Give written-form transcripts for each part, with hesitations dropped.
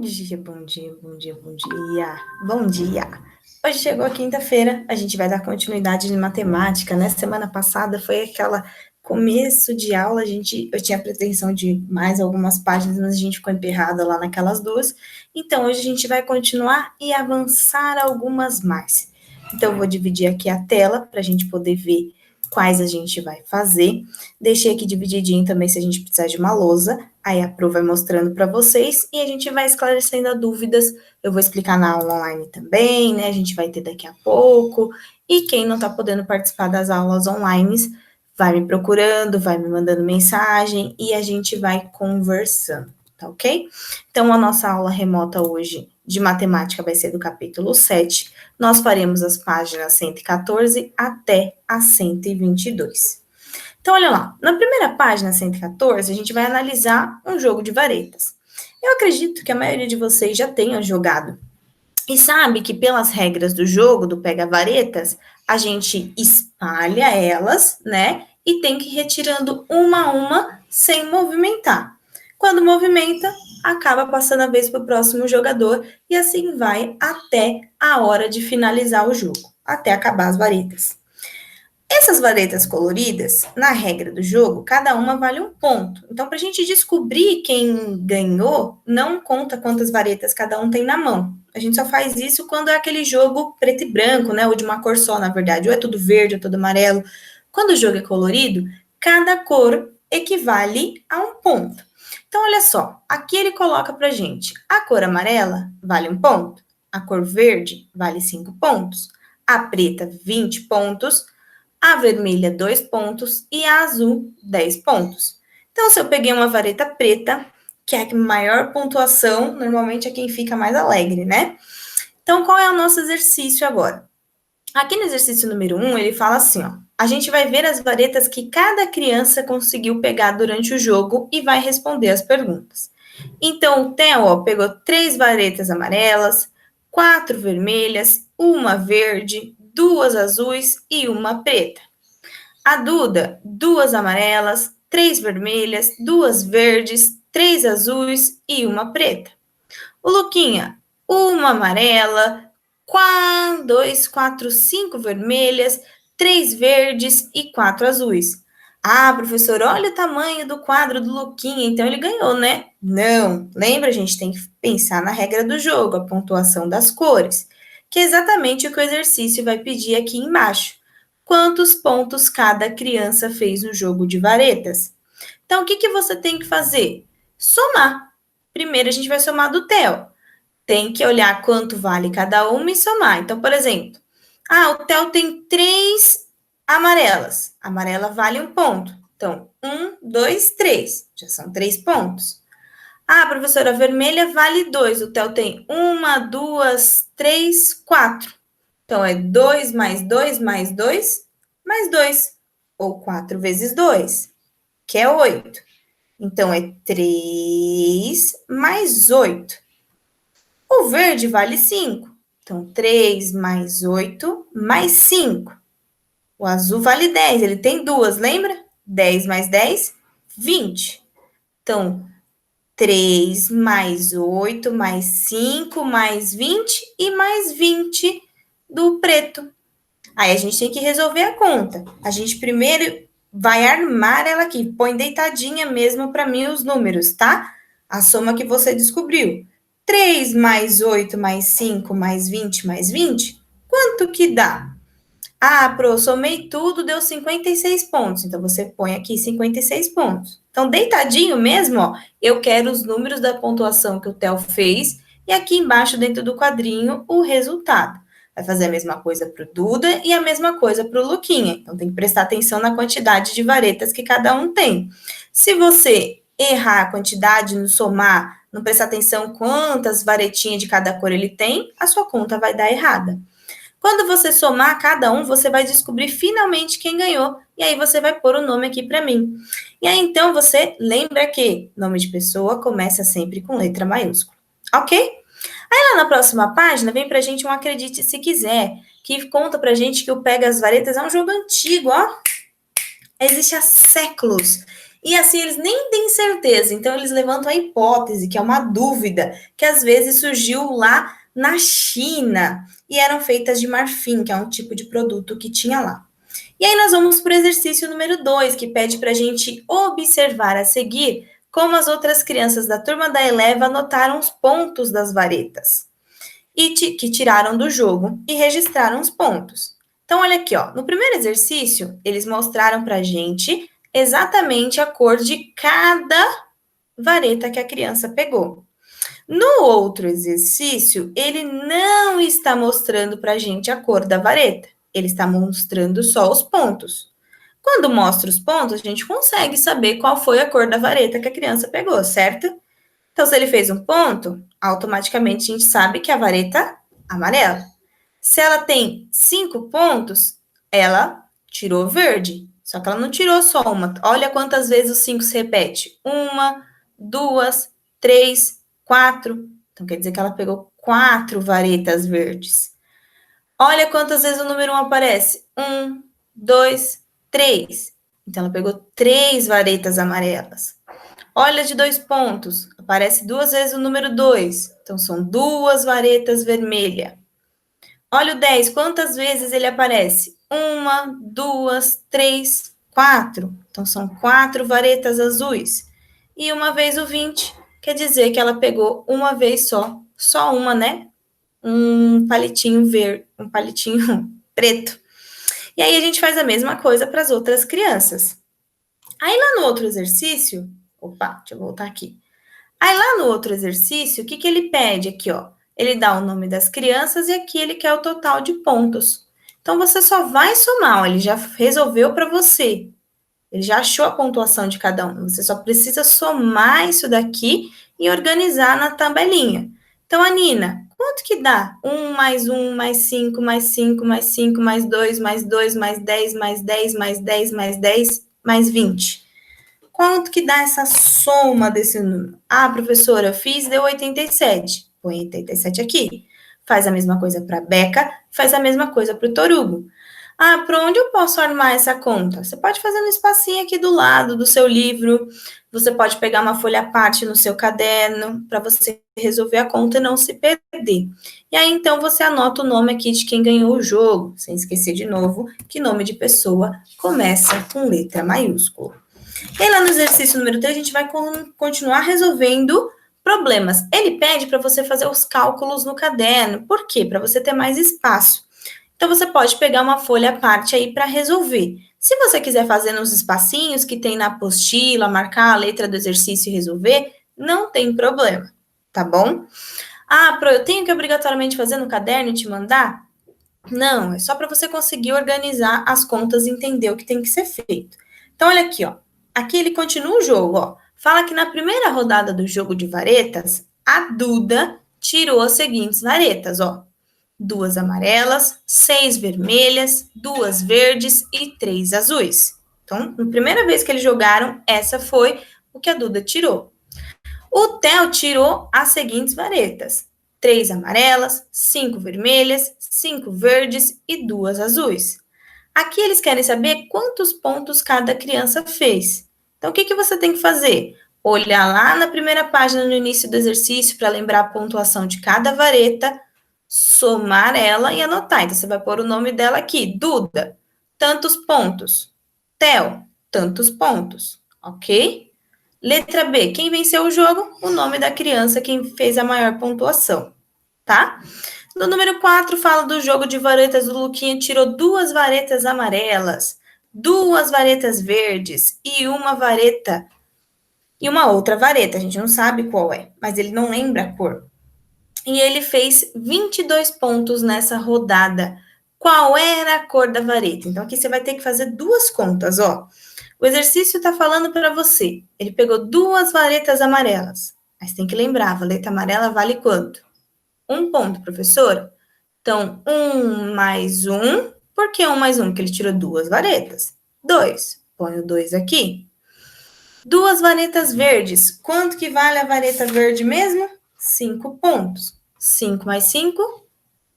Bom dia, bom dia, bom dia, bom dia. Bom dia. Hoje chegou a quinta-feira, a gente vai dar continuidade de matemática, né? Semana passada foi aquela começo de aula, eu tinha a pretensão de mais algumas páginas, mas a gente ficou emperrada lá naquelas duas. Então, hoje a gente vai continuar e avançar algumas mais. Então, eu vou dividir aqui a tela para a gente poder ver quais a gente vai fazer. Deixei aqui divididinho também se a gente precisar de uma lousa. Aí a Pro vai mostrando para vocês e a gente vai esclarecendo as dúvidas. Eu vou explicar na aula online também, né? A gente vai ter daqui a pouco. E quem não está podendo participar das aulas online, vai me procurando, vai me mandando mensagem e a gente vai conversando, tá ok? Então, a nossa aula remota hoje de matemática vai ser do capítulo 7. Nós faremos as páginas 114 até a 122. Então, olha lá, na primeira página 114, a gente vai analisar um jogo de varetas. Eu acredito que a maioria de vocês já tenha jogado e sabe que pelas regras do jogo, do pega-varetas, a gente espalha elas, né? E tem que ir retirando uma a uma sem movimentar. Quando movimenta, acaba passando a vez para o próximo jogador e assim vai até a hora de finalizar o jogo, até acabar as varetas. Essas varetas coloridas, na regra do jogo, cada uma vale um ponto. Então, para a gente descobrir quem ganhou, não conta quantas varetas cada um tem na mão. A gente só faz isso quando é aquele jogo preto e branco, né? Ou de uma cor só, na verdade. Ou é tudo verde, ou é tudo amarelo. Quando o jogo é colorido, cada cor equivale a um ponto. Então, olha só. Aqui ele coloca pra gente. A cor amarela vale um ponto. A cor verde vale 5 pontos. A preta, 20 pontos. A vermelha, 2 pontos, e a azul, 10 pontos. Então, se eu peguei uma vareta preta, que é a maior pontuação, normalmente é quem fica mais alegre, né? Então, qual é o nosso exercício agora? Aqui no exercício número 1, ele fala assim, ó. A gente vai ver as varetas que cada criança conseguiu pegar durante o jogo e vai responder as perguntas. Então, o Theo, ó, pegou 3 varetas amarelas, 4 vermelhas, uma verde, 2 azuis e uma preta. A Duda, 2 amarelas, 3 vermelhas, 2 verdes, 3 azuis e uma preta. O Luquinha, uma amarela, 2, 4, 5 vermelhas, 3 verdes e 4 azuis. Ah, professor, olha o tamanho do quadro do Luquinha, então ele ganhou, né? Não, lembra, a gente tem que pensar na regra do jogo, a pontuação das cores, que é exatamente o que o exercício vai pedir aqui embaixo. Quantos pontos cada criança fez no jogo de varetas? Então, o que você tem que fazer? Somar. Primeiro, a gente vai somar do Theo. Tem que olhar quanto vale cada uma e somar. Então, por exemplo, o Theo tem 3 amarelas. A amarela vale 1 ponto. Então, 1, 2, 3. Já são 3 pontos. Professora, a vermelha vale 2. O Theo tem 1, 2, 3, 4. Então, é 2 mais 2 mais 2 mais 2. Ou 4 vezes 2, que é 8. Então, é 3 mais 8. O verde vale 5. Então, 3 mais 8 mais 5. O azul vale 10. Ele tem 2, lembra? 10 mais 10, 20. Então, 3 mais 8 mais 5 mais 20 e mais 20 do preto. Aí a gente tem que resolver a conta. A gente primeiro vai armar ela aqui. Põe deitadinha mesmo para mim os números, tá? A soma que você descobriu. 3 mais 8 mais 5 mais 20 mais 20, quanto que dá? Pro, somei tudo, deu 56 pontos. Então, você põe aqui 56 pontos. Então, deitadinho mesmo, ó, eu quero os números da pontuação que o Theo fez e aqui embaixo, dentro do quadrinho, o resultado. Vai fazer a mesma coisa para o Duda e a mesma coisa para o Luquinha. Então, tem que prestar atenção na quantidade de varetas que cada um tem. Se você errar a quantidade no somar, não prestar atenção quantas varetinhas de cada cor ele tem, a sua conta vai dar errada. Quando você somar cada um, você vai descobrir finalmente quem ganhou. E aí você vai pôr o nome aqui para mim. E aí, então, você lembra que nome de pessoa começa sempre com letra maiúscula. Ok? Aí, lá na próxima página, vem pra gente um Acredite Se Quiser, que conta pra gente que o Pega as Varetas é um jogo antigo, ó. Existe há séculos. E assim, eles nem têm certeza, então eles levantam a hipótese, que é uma dúvida, que às vezes surgiu lá na China e eram feitas de marfim, que é um tipo de produto que tinha lá. E aí nós vamos para o exercício número 2, que pede para a gente observar a seguir como as outras crianças da turma da Eleva anotaram os pontos das varetas e que tiraram do jogo e registraram os pontos. Então, olha aqui, ó. No primeiro exercício, eles mostraram para a gente exatamente a cor de cada vareta que a criança pegou. No outro exercício, ele não está mostrando para a gente a cor da vareta. Ele está mostrando só os pontos. Quando mostra os pontos, a gente consegue saber qual foi a cor da vareta que a criança pegou, certo? Então, se ele fez um ponto, automaticamente a gente sabe que a vareta é amarela. Se ela tem 5 pontos, ela tirou verde. Só que ela não tirou só uma. Olha quantas vezes o 5 se repete. 1, 2, 3, 4. Então, quer dizer que ela pegou 4 varetas verdes. Olha quantas vezes o número 1 aparece. 1, 2, 3. Então, ela pegou 3 varetas amarelas. Olha de 2 pontos. Aparece 2 vezes o número 2. Então, são 2 varetas vermelhas. Olha o 10. Quantas vezes ele aparece? 1, 2, 3, 4. Então, são 4 varetas azuis. E uma vez o 20, quer dizer que ela pegou uma vez só. Só uma, né? Um palitinho verde, um palitinho preto. E aí a gente faz a mesma coisa para as outras crianças. Aí lá no outro exercício, opa, deixa eu voltar aqui. Aí lá no outro exercício, o que ele pede aqui, ó? Ele dá o nome das crianças e aqui ele quer o total de pontos. Então você só vai somar, ó, ele já resolveu para você. Ele já achou a pontuação de cada um. Você só precisa somar isso daqui e organizar na tabelinha. Então, Anina, quanto que dá? 1 mais 5 mais 5 mais 5 mais 2 mais 2 mais 10 mais 10 mais 10 mais 10 mais 20. Quanto que dá essa soma desse número? Ah, professora, eu fiz, deu 87. Põe 87 aqui. Faz a mesma coisa para a Beca, faz a mesma coisa para o Torugo. Ah, para onde eu posso armar essa conta? Você pode fazer no espacinho aqui do lado do seu livro. Você pode pegar uma folha à parte no seu caderno para você resolver a conta e não se perder. E aí, então, você anota o nome aqui de quem ganhou o jogo, sem esquecer de novo que nome de pessoa começa com letra maiúscula. E aí, lá no exercício número 3, a gente vai continuar resolvendo problemas. Ele pede para você fazer os cálculos no caderno. Por quê? Para você ter mais espaço. Então, você pode pegar uma folha à parte aí para resolver. Se você quiser fazer nos espacinhos que tem na apostila, marcar a letra do exercício e resolver, não tem problema, tá bom? Ah, eu tenho que obrigatoriamente fazer no caderno e te mandar? Não, é só para você conseguir organizar as contas e entender o que tem que ser feito. Então, olha aqui, ó. Aqui ele continua o jogo, ó. Fala que na primeira rodada do jogo de varetas, a Duda tirou as seguintes varetas, ó. 2 amarelas, 6 vermelhas, 2 verdes e 3 azuis. Então, na primeira vez que eles jogaram, essa foi o que a Duda tirou. O Theo tirou as seguintes varetas: 3 amarelas, 5 vermelhas, 5 verdes e 2 azuis. Aqui eles querem saber quantos pontos cada criança fez. Então, o que você tem que fazer? Olhar lá na primeira página no início do exercício para lembrar a pontuação de cada vareta, somar ela e anotar. Então, você vai pôr o nome dela aqui, Duda, tantos pontos. Theo, tantos pontos, ok? Letra B, quem venceu o jogo? O nome da criança, quem fez a maior pontuação, tá? No número 4, fala do jogo de varetas. O Luquinha tirou 2 varetas amarelas, 2 varetas verdes e uma vareta. E uma outra vareta, a gente não sabe qual é, mas ele não lembra a cor. E ele fez 22 pontos nessa rodada. Qual era a cor da vareta? Então, aqui você vai ter que fazer 2 contas, ó. O exercício está falando para você. Ele pegou 2 varetas amarelas. Mas tem que lembrar, a vareta amarela vale quanto? 1 ponto, professora. Então, 1 mais 1. Por que 1 mais 1? Porque ele tirou 2 varetas. 2. Põe o 2 aqui. 2 varetas verdes. Quanto que vale a vareta verde mesmo? 5 pontos. 5 mais 5,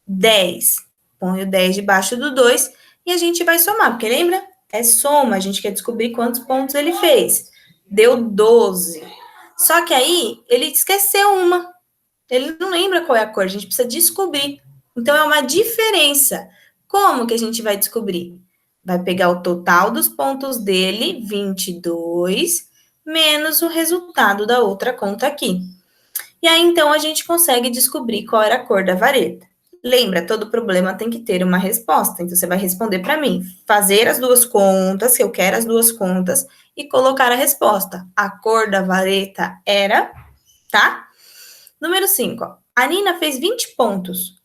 10. Põe o 10 debaixo do 2 e a gente vai somar, porque lembra? É soma, a gente quer descobrir quantos pontos ele fez. deu 12. Só que aí, ele esqueceu uma. Ele não lembra qual é a cor, a gente precisa descobrir. Então, é uma diferença. Como que a gente vai descobrir? Vai pegar o total dos pontos dele, 22, menos o resultado da outra conta aqui. E aí, então, a gente consegue descobrir qual era a cor da vareta. Lembra, todo problema tem que ter uma resposta. Então, você vai responder para mim, fazer as duas contas, que eu quero as duas contas, e colocar a resposta. A cor da vareta era, tá? Número 5, ó. A Nina fez 20 pontos.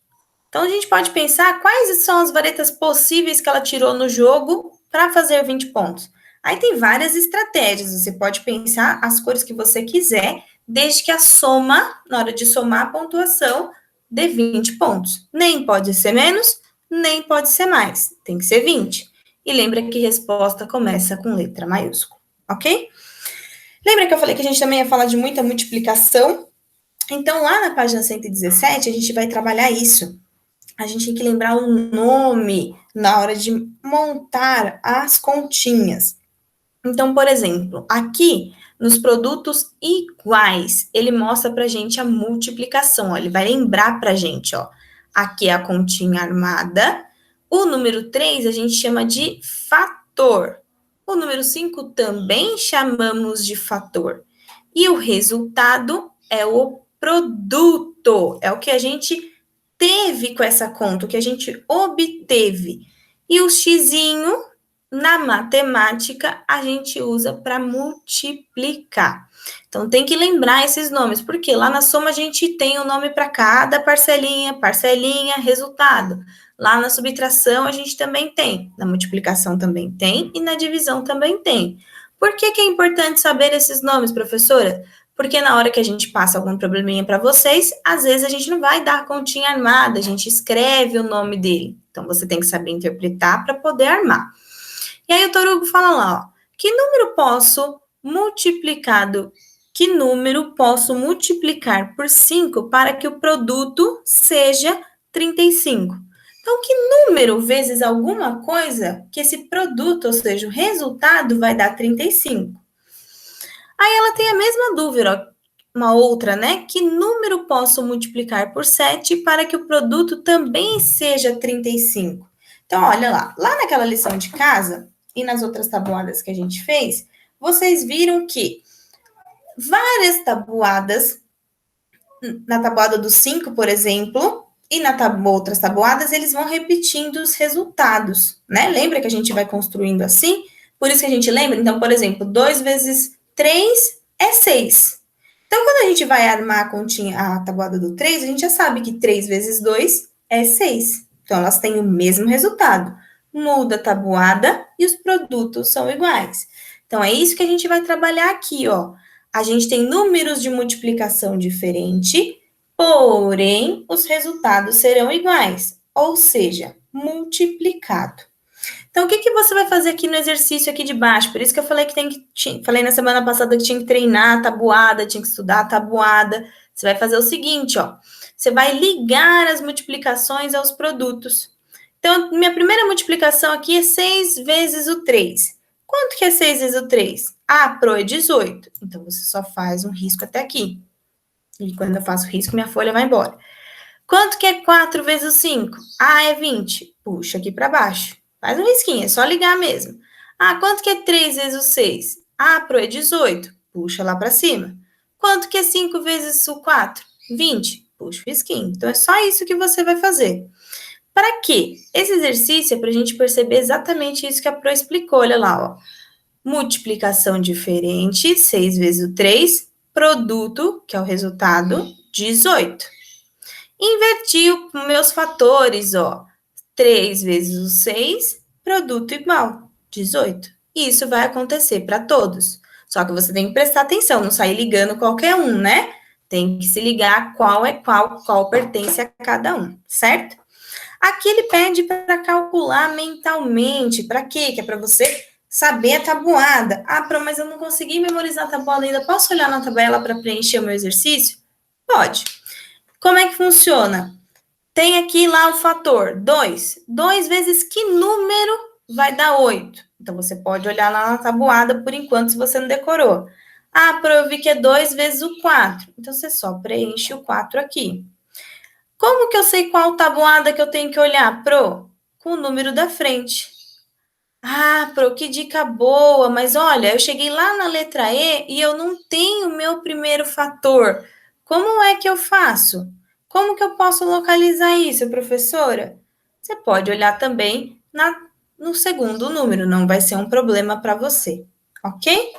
Então, a gente pode pensar quais são as varetas possíveis que ela tirou no jogo para fazer 20 pontos. Aí tem várias estratégias. Você pode pensar as cores que você quiser, desde que a soma, na hora de somar a pontuação, dê 20 pontos. Nem pode ser menos, nem pode ser mais. Tem que ser 20. E lembra que resposta começa com letra maiúscula, ok? Lembra que eu falei que a gente também ia falar de muita multiplicação? Então, lá na página 117, a gente vai trabalhar isso. A gente tem que lembrar o nome na hora de montar as continhas. Então, por exemplo, aqui nos produtos iguais, ele mostra para a gente a multiplicação, ó, ele vai lembrar para a gente, ó. Aqui é a continha armada. O número 3 a gente chama de fator. O número 5 também chamamos de fator. E o resultado é o produto, é o que a gente teve com essa conta, o que a gente obteve. E o xizinho, na matemática, a gente usa para multiplicar. Então, tem que lembrar esses nomes, porque lá na soma a gente tem o nome para cada parcelinha, parcelinha, resultado. Lá na subtração a gente também tem, na multiplicação também tem e na divisão também tem. Por que é importante saber esses nomes, professora? Porque na hora que a gente passa algum probleminha para vocês, às vezes a gente não vai dar continha armada, a gente escreve o nome dele. Então, você tem que saber interpretar para poder armar. E aí o Torugo fala lá, ó, que número posso multiplicar por 5 para que o produto seja 35? Então, que número vezes alguma coisa que esse produto, ou seja, o resultado vai dar 35? Aí ela tem a mesma dúvida, ó, uma outra, né? Que número posso multiplicar por 7 para que o produto também seja 35? Então, olha lá naquela lição de casa e nas outras tabuadas que a gente fez, vocês viram que várias tabuadas, na tabuada do 5, por exemplo, e outras tabuadas, eles vão repetindo os resultados, né? Lembra que a gente vai construindo assim? Por isso que a gente lembra, então, por exemplo, 2 vezes 3 é 6. Então, quando a gente vai armar a tabuada do 3, a gente já sabe que 3 vezes 2 é 6. Então, elas têm o mesmo resultado. Muda a tabuada e os produtos são iguais. Então, é isso que a gente vai trabalhar aqui, ó. A gente tem números de multiplicação diferente, porém, os resultados serão iguais, ou seja, multiplicado. Então, o que você vai fazer aqui no exercício aqui de baixo? Por isso que eu falei falei na semana passada que tinha que treinar a tabuada, tinha que estudar a tabuada. Você vai fazer o seguinte, ó. Você vai ligar as multiplicações aos produtos. Então, minha primeira multiplicação aqui é 6 vezes o 3. Quanto que é 6 vezes o 3? Ah, pro é 18. Então, você só faz um risco até aqui. E quando eu faço risco, minha folha vai embora. Quanto que é 4 vezes o 5? Ah, é 20. Puxa aqui para baixo. Faz um risquinho, é só ligar mesmo. Ah, quanto que é 3 vezes o 6? Ah, pro é 18. Puxa lá para cima. Quanto que é 5 vezes o 4? 20. Puxa o risquinho. Então, é só isso que você vai fazer. Para quê? Esse exercício é para a gente perceber exatamente isso que a Pro explicou. Olha lá, ó. Multiplicação diferente, 6 vezes o 3, produto, que é o resultado, 18. Inverti os meus fatores, ó. 3 vezes o 6, produto igual, 18. E isso vai acontecer para todos. Só que você tem que prestar atenção, não sair ligando qualquer um, né? Tem que se ligar qual é qual pertence a cada um, certo? Aqui ele pede para calcular mentalmente. Para quê? Que é para você saber a tabuada. Ah, mas eu não consegui memorizar a tabuada ainda. Posso olhar na tabela para preencher o meu exercício? Pode. Como é que funciona? Tem aqui lá o fator 2. 2 vezes que número vai dar 8. Então, você pode olhar lá na tabuada por enquanto, se você não decorou. Ah, Pro, eu vi que é 2 vezes o 4. Então, você só preenche o 4 aqui. Como que eu sei qual tabuada que eu tenho que olhar, Pro? Com o número da frente. Ah, Pro, que dica boa, mas olha, eu cheguei lá na letra E e eu não tenho meu primeiro fator. Como é que eu faço? Como que eu posso localizar isso, professora? Você pode olhar também no segundo número, não vai ser um problema para você, ok?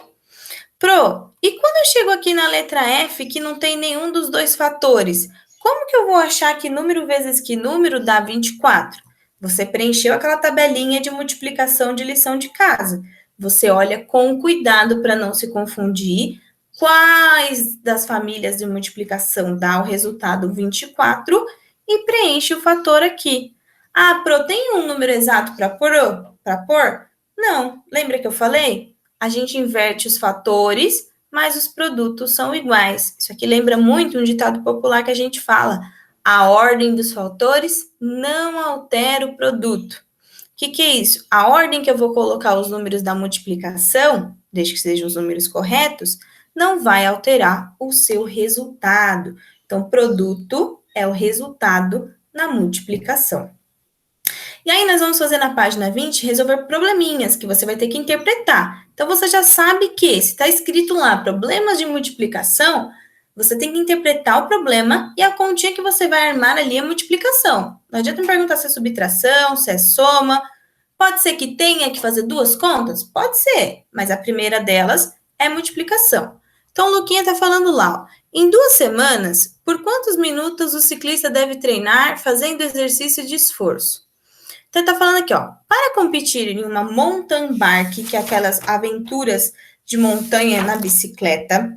Pro, e quando eu chego aqui na letra F, que não tem nenhum dos dois fatores, como que eu vou achar que número vezes que número dá 24? Você preencheu aquela tabelinha de multiplicação de lição de casa. Você olha com cuidado para não se confundir quais das famílias de multiplicação dá o resultado 24 e preenche o fator aqui. Ah, Pro, tem um número exato para pôr? Não. Lembra que eu falei? A gente inverte os fatores, mas os produtos são iguais. Isso aqui lembra muito um ditado popular que a gente fala: a ordem dos fatores não altera o produto. O que é isso? A ordem que eu vou colocar os números da multiplicação, desde que sejam os números corretos, não vai alterar o seu resultado. Então, produto é o resultado na multiplicação. E aí nós vamos fazer na página 20 resolver probleminhas que você vai ter que interpretar. Então você já sabe que se está escrito lá problemas de multiplicação, você tem que interpretar o problema e a continha que você vai armar ali é multiplicação. Não adianta me perguntar se é subtração, se é soma. Pode ser que tenha que fazer duas contas? Pode ser, mas a primeira delas é multiplicação. Então, o Luquinha está falando lá, ó, em 2 semanas, por quantos minutos o ciclista deve treinar fazendo exercício de esforço? Então, ele tá falando aqui, ó, para competir em uma mountain bike, que é aquelas aventuras de montanha na bicicleta,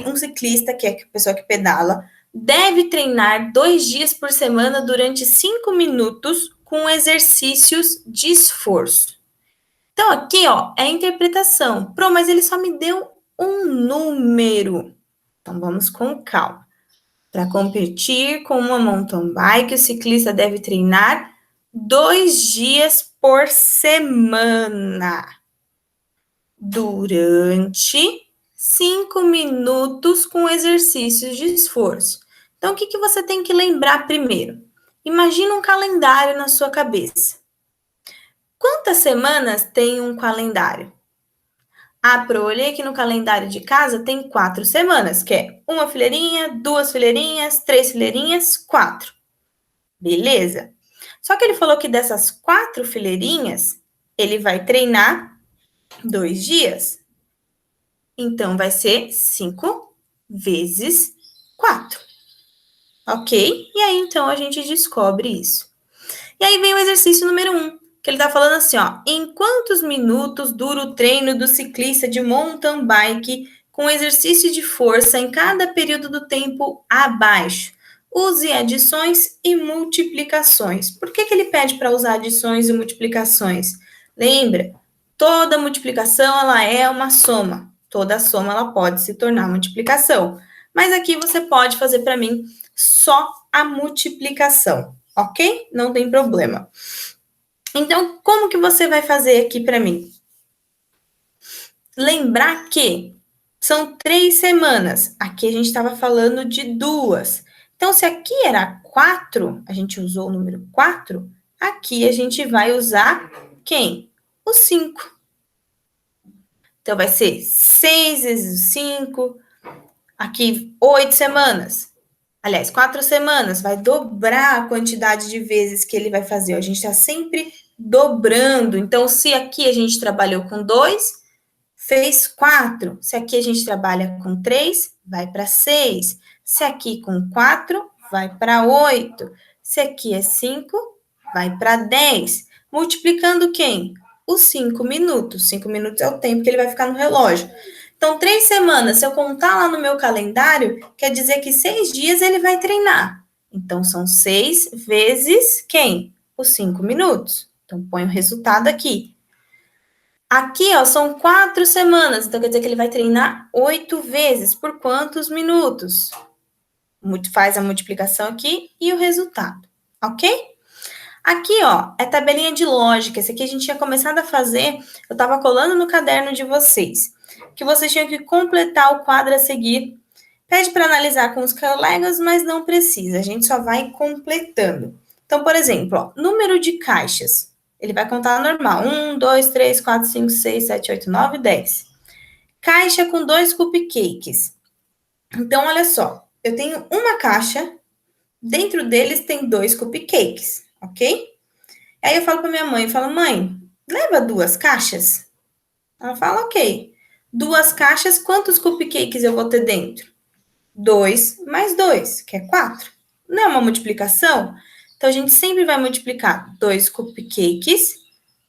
um ciclista, que é a pessoa que pedala, deve treinar 2 dias por semana durante 5 minutos com exercícios de esforço. Então, aqui, ó, é a interpretação. Pro, mas ele só me deu um número. Então, vamos com calma. Para competir com uma mountain bike, o ciclista deve treinar 2 dias por semana, durante 5 minutos com exercícios de esforço. Então, o que você tem que lembrar primeiro? Imagina um calendário na sua cabeça. Quantas semanas tem um calendário? Ah, Pro, olhei aqui no calendário de casa, tem 4 semanas, que é 1 fileirinha, 2 fileirinhas, 3 fileirinhas, 4. Beleza? Só que ele falou que dessas 4 fileirinhas, ele vai treinar 2 dias. Então, vai ser 5 vezes 4. Ok? E aí, então, a gente descobre isso. E aí vem o exercício número 1, que ele tá falando assim, ó. Em quantos minutos dura o treino do ciclista de mountain bike com exercício de força em cada período do tempo abaixo? Use adições e multiplicações. Por que ele pede para usar adições e multiplicações? Lembra, toda multiplicação ela é uma soma. Toda soma ela pode se tornar multiplicação. Mas aqui você pode fazer para mim só a multiplicação, ok? Não tem problema. Então, como que você vai fazer aqui para mim? Lembrar que são 3 semanas. Aqui a gente estava falando de 2. Então, se aqui era 4, a gente usou o número 4, aqui a gente vai usar quem? O 5. Então, vai ser 6 vezes o 5. Aqui, 8 semanas. Aliás, 4 semanas. Vai dobrar a quantidade de vezes que ele vai fazer. A gente está sempre dobrando. Então, se aqui a gente trabalhou com 2, fez 4. Se aqui a gente trabalha com 3, vai para 6. Se aqui com 4, vai para 8. Se aqui é 5, vai para 10. Multiplicando quem? Os 5 minutos. 5 minutos é o tempo que ele vai ficar no relógio. Então, 3 semanas, se eu contar lá no meu calendário, quer dizer que 6 dias ele vai treinar. Então, são 6 vezes quem? Os 5 minutos. Então, põe o resultado aqui. Aqui, ó, são 4 semanas, então quer dizer que ele vai treinar 8 vezes. Por quantos minutos? Faz a multiplicação aqui e o resultado, ok? Aqui, ó, é tabelinha de lógica. Esse aqui a gente tinha começado a fazer, eu estava colando no caderno de vocês, que vocês tinham que completar o quadro a seguir. Pede para analisar com os colegas, mas não precisa, a gente só vai completando. Então, por exemplo, ó, número de caixas. Ele vai contar normal. 1, 2, 3, 4, 5, 6, 7, 8, 9, 10. Caixa com 2 cupcakes. Então, olha só. Eu tenho uma caixa, dentro deles tem 2 cupcakes, ok? Aí eu falo para minha mãe, eu falo, mãe, leva 2 caixas? Ela fala, ok. 2 caixas, quantos cupcakes eu vou ter dentro? 2 mais 2, que é 4. Não é uma multiplicação? Então, a gente sempre vai multiplicar 2 cupcakes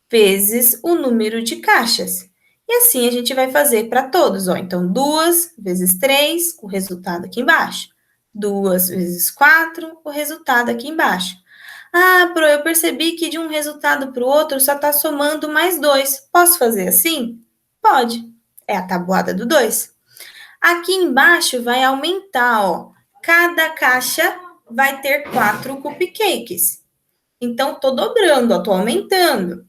vezes o número de caixas. E assim a gente vai fazer para todos, ó. Então, 2 vezes 3, o resultado aqui embaixo. 2 vezes 4, o resultado aqui embaixo. Ah, Pro, eu percebi que de um resultado para o outro só está somando mais 2. Posso fazer assim? Pode. É a tabuada do 2. Aqui embaixo vai aumentar, ó. Cada caixa vai ter 4 cupcakes. Então, tô dobrando, ó, tô aumentando.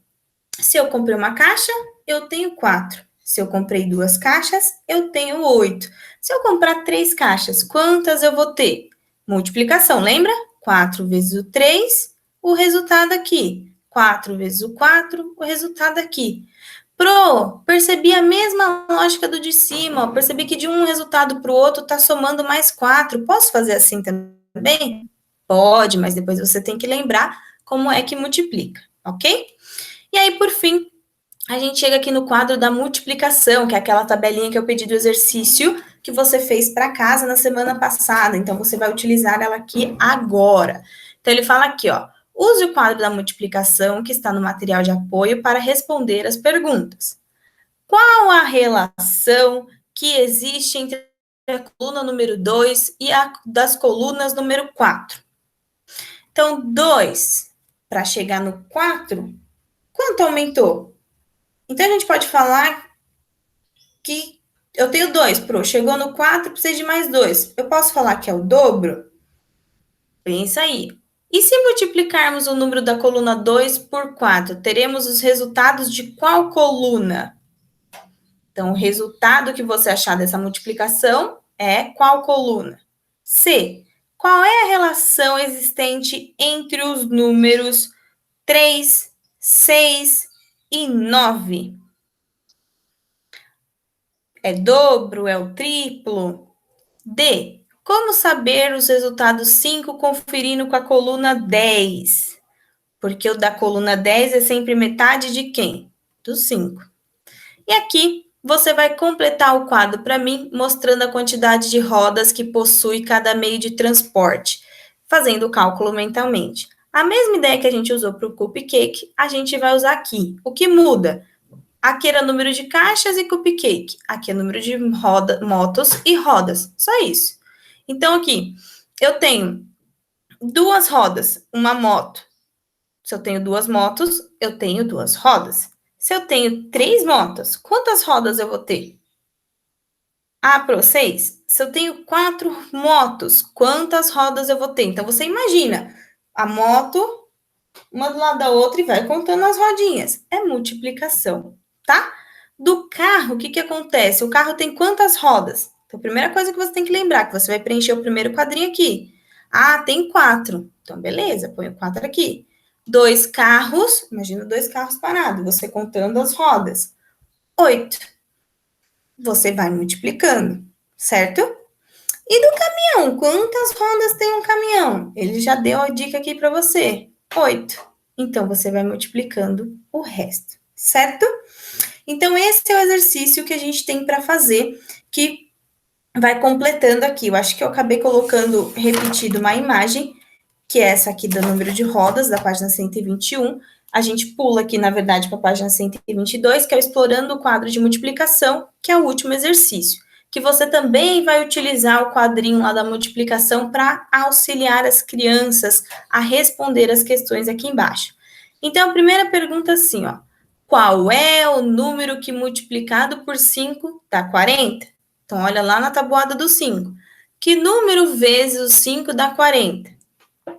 Se eu comprei uma caixa, eu tenho 4. Se eu comprei 2 caixas, eu tenho 8. Se eu comprar 3 caixas, quantas eu vou ter? Multiplicação, lembra? 4 vezes o 3, o resultado aqui. 4 vezes o 4, o resultado aqui. Pro, percebi a mesma lógica do de cima, ó. Percebi que de um resultado para o outro está somando mais 4. Posso fazer assim também? Pode, mas depois você tem que lembrar como é que multiplica, ok? E aí, por fim, a gente chega aqui no quadro da multiplicação, que é aquela tabelinha que eu pedi do exercício que você fez para casa na semana passada. Então, você vai utilizar ela aqui agora. Então, ele fala aqui, ó. Use o quadro da multiplicação que está no material de apoio para responder as perguntas. Qual a relação que existe entre a coluna número 2 e a das colunas número 4? Então, 2 para chegar no 4, quanto aumentou? Então, a gente pode falar que eu tenho 2, Pro. Chegou no 4, precisa de mais 2. Eu posso falar que é o dobro? Pensa aí. E se multiplicarmos o número da coluna 2 por 4, teremos os resultados de qual coluna? Então, o resultado que você achar dessa multiplicação é qual coluna? C. Qual é a relação existente entre os números 3, 6 e 9? É dobro? É o triplo? D. Como saber os resultados 5 conferindo com a coluna 10? Porque o da coluna 10 é sempre metade de quem? Do 5. E aqui você vai completar o quadro para mim, mostrando a quantidade de rodas que possui cada meio de transporte, fazendo o cálculo mentalmente. A mesma ideia que a gente usou para o cupcake, a gente vai usar aqui. O que muda? Aqui era número de caixas e cupcake. Aqui é número de motos e rodas. Só isso. Então, aqui, eu tenho 2 rodas, uma moto. Se eu tenho 2 motos, eu tenho 2 rodas. Se eu tenho 3 motos, quantas rodas eu vou ter? Ah, Pro, 6. Se eu tenho 4 motos, quantas rodas eu vou ter? Então, você imagina a moto, uma do lado da outra e vai contando as rodinhas. É multiplicação, tá? Do carro, o que que acontece? O carro tem quantas rodas? Então, a primeira coisa que você tem que lembrar, que você vai preencher o primeiro quadrinho aqui. Ah, tem 4. Então, beleza, põe o 4 aqui. 2 carros, imagina 2 carros parados, você contando as rodas. 8. Você vai multiplicando, certo? E do caminhão, quantas rodas tem um caminhão? Ele já deu a dica aqui para você. 8. Então, você vai multiplicando o resto, certo? Então, esse é o exercício que a gente tem para fazer, que vai completando aqui. Eu acho que eu acabei colocando repetido uma imagem, que é essa aqui do número de rodas, da página 121. A gente pula aqui, na verdade, para a página 122, que é o explorando o quadro de multiplicação, que é o último exercício. Que você também vai utilizar o quadrinho lá da multiplicação para auxiliar as crianças a responder as questões aqui embaixo. Então, a primeira pergunta é assim, ó. Qual é o número que multiplicado por 5 dá 40? Então, olha lá na tabuada do 5. Que número vezes o 5 dá 40?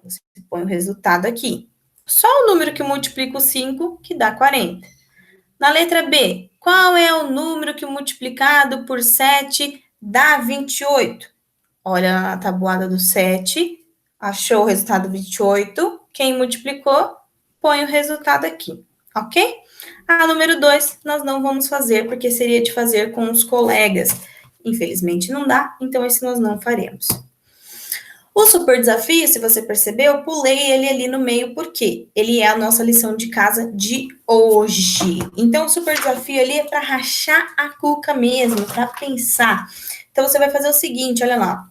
Você põe o resultado aqui. Só o número que multiplica o 5, que dá 40. Na letra B, qual é o número que multiplicado por 7 dá 28? Olha na tabuada do 7, achou o resultado 28. Quem multiplicou, põe o resultado aqui, ok? A número 2, nós não vamos fazer, porque seria de fazer com os colegas. Infelizmente não dá, então esse nós não faremos. O super desafio, se você percebeu, eu pulei ele ali no meio, porque ele é a nossa lição de casa de hoje. Então, o super desafio ali é para rachar a cuca mesmo, para pensar. Então, você vai fazer o seguinte, olha lá.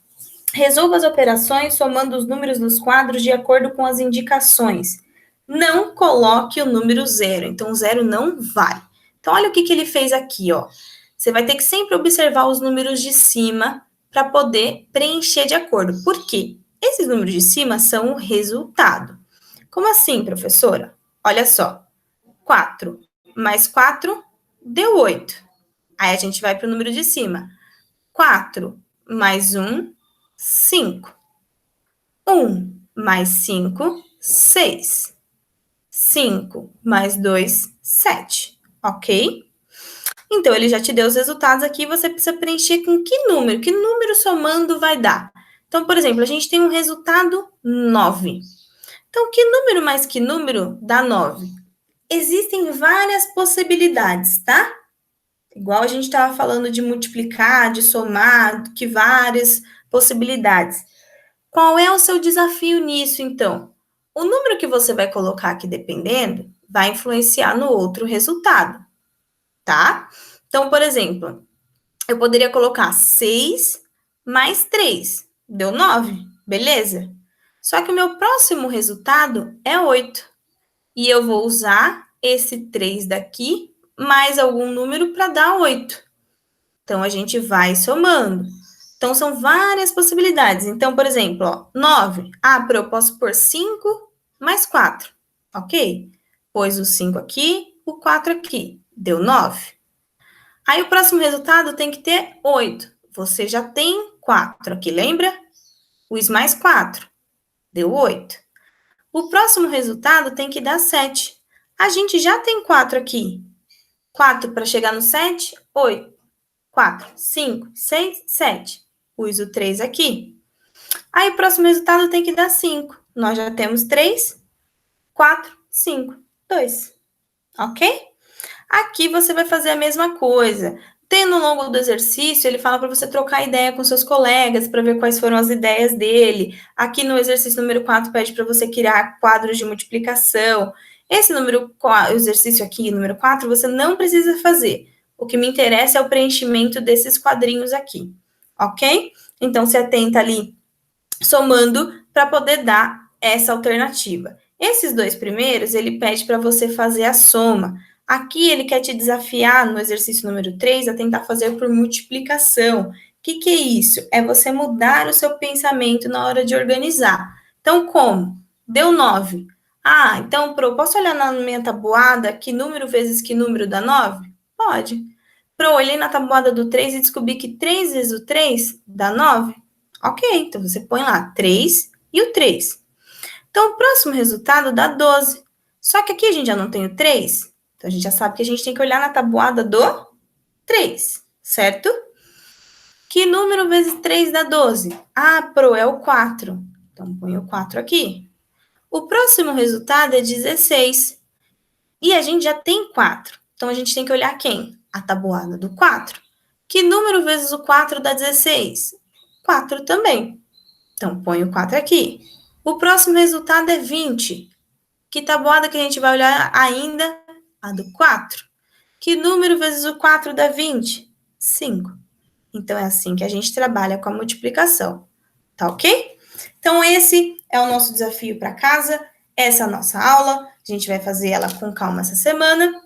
Resolva as operações somando os números dos quadros de acordo com as indicações. Não coloque o número 0. Então, o 0 não vai. Então, olha o que ele fez aqui, ó. Você vai ter que sempre observar os números de cima para poder preencher de acordo. Por quê? Esses números de cima são o resultado. Como assim, professora? Olha só. 4 mais 4 deu 8. Aí a gente vai para o número de cima. 4 mais 1, 5. 1 mais 5, 6. 5 mais 2, 7. Ok? Então, ele já te deu os resultados aqui, você precisa preencher com que número? Que número somando vai dar? Então, por exemplo, a gente tem um resultado 9. Então, que número mais que número dá 9? Existem várias possibilidades, tá? Igual a gente estava falando de multiplicar, de somar, que várias possibilidades. Qual é o seu desafio nisso, então? O número que você vai colocar aqui, dependendo, vai influenciar no outro resultado, tá? Então, por exemplo, eu poderia colocar 6 mais 3, deu 9, beleza? Só que o meu próximo resultado é 8. E eu vou usar esse 3 daqui, mais algum número para dar 8. Então, a gente vai somando. Então, são várias possibilidades. Então, por exemplo, ó, 9. Ah, eu posso pôr 5 mais 4, ok? Pôs o 5 aqui, o 4 aqui, deu 9. Aí, o próximo resultado tem que ter 8. Você já tem 4 aqui, lembra? Os mais 4, deu 8. O próximo resultado tem que dar 7. A gente já tem 4 aqui. 4 para chegar no 7, 8. 4, 5, 6, 7. Pus o 3 aqui. Aí, o próximo resultado tem que dar 5. Nós já temos 3, 4, 5, 2. Ok? Aqui você vai fazer a mesma coisa. Tendo ao longo do exercício, ele fala para você trocar ideia com seus colegas, para ver quais foram as ideias dele. Aqui no exercício número 4, pede para você criar quadros de multiplicação. Esse exercício aqui, número 4, você não precisa fazer. O que me interessa é o preenchimento desses quadrinhos aqui, ok? Então, se atenta ali, somando, para poder dar essa alternativa. Esses dois primeiros, ele pede para você fazer a soma. Aqui, ele quer te desafiar, no exercício número 3, a tentar fazer por multiplicação. O que é isso? É você mudar o seu pensamento na hora de organizar. Então, como? Deu 9. Ah, então, posso olhar na minha tabuada que número vezes que número dá 9? Pode. Olhei na tabuada do 3 e descobri que 3 vezes o 3 dá 9? Ok, então você põe lá 3 e o 3. Então, o próximo resultado dá 12. Só que aqui a gente já não tem o 3, então a gente já sabe que a gente tem que olhar na tabuada do 3, certo? Que número vezes 3 dá 12? Ah, é o 4. Então, põe o 4 aqui. O próximo resultado é 16. E a gente já tem 4. Então, a gente tem que olhar quem? A tabuada do 4. Que número vezes o 4 dá 16? 4 também. Então, põe o 4 aqui. O próximo resultado é 20. Que tabuada que a gente vai olhar ainda? A do 4. Que número vezes o 4 dá 20? 5. Então, é assim que a gente trabalha com a multiplicação. Tá ok? Então, esse é o nosso desafio para casa. Essa é a nossa aula. A gente vai fazer ela com calma essa semana.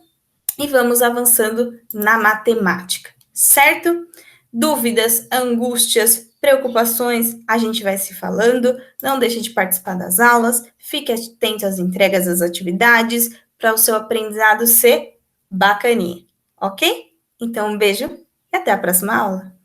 E vamos avançando na matemática, certo? Dúvidas, angústias, preocupações, a gente vai se falando. Não deixe de participar das aulas. Fique atento às entregas das atividades para o seu aprendizado ser bacaninha, ok? Então, um beijo e até a próxima aula.